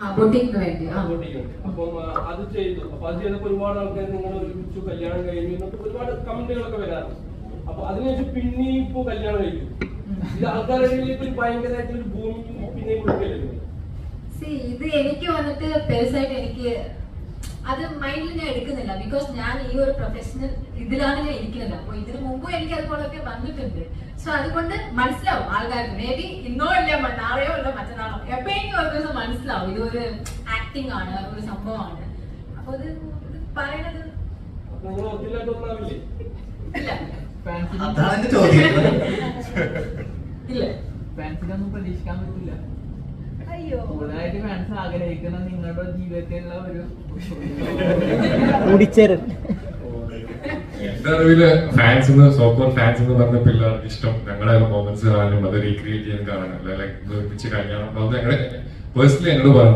അപ്പം അത് ചെയ്തു. അപ്പൊ അത് ചെയ്തപ്പോൾ ഒരുപാട് ആൾക്കാർ നിങ്ങൾ ഒരുമിച്ച് കല്യാണം കഴിഞ്ഞു എന്നൊക്കെ ഒരുപാട് കമന്റുകളൊക്കെ വരാറുണ്ട്. അപ്പൊ അതിനുശേഷം പിന്നെ ഇപ്പൊ കല്യാണം കഴിക്കും. ഇത് ആൾക്കാരുടെ ഭയങ്കരമായിട്ടൊരു ഭൂമി പിന്നെ കൊടുക്കല്ലേ? ഇത് എനിക്ക് വന്നിട്ട് പേഴ്സായിട്ട് എനിക്ക് അത് മൈൻഡിൽ ഞാൻ എടുക്കുന്നില്ല. ബിക്കോസ് ഞാൻ ഈ ഒരു പ്രൊഫഷണൽ ഇതിലാണ് ഞാൻ ഇരിക്കുന്നത്. അപ്പൊ ഇതിനു മുമ്പും എനിക്ക് അതുപോലൊക്കെ വന്നിട്ടുണ്ട്. സോ അതുകൊണ്ട് മനസ്സിലാവും ആൾക്കാർക്ക്. മേ ബി ഇന്നോ ഇല്ല നാളെയോ ഇല്ല മറ്റന്നാളോ എപ്പോഴെങ്കിലും ഒരു ദിവസം മനസ്സിലാവും ഇതൊരു ആക്ടിങ് ആണ്, ഒരു സംഭവമാണ്. അപ്പൊ ഇത് പറയണത് ഇല്ല. ഇല്ല, ഫാൻസിനൊന്നും പ്രതീക്ഷിക്കാൻ പറ്റില്ല. കൂടുതലായിട്ട് ഫാൻസ് ആഗ്രഹിക്കുന്ന നിങ്ങളുടെ ജീവിതത്തിലുള്ള ഒരു എന്റെ അറിവില് ഫാൻസ് സോക്കോൺ ഫാൻസ് എന്ന് പറഞ്ഞ പിള്ളേർക്ക് ഇഷ്ടം ഞങ്ങളുടെ പെർഫോമൻസ് കാണാനും അത് റീക്രിയേറ്റ് ചെയ്യാൻ കാണാനും ലൈക്ക് ഒരുമിച്ച് കല്യാണം അത് ഞങ്ങളുടെ പേഴ്സണലി എന്നോട് പറഞ്ഞു.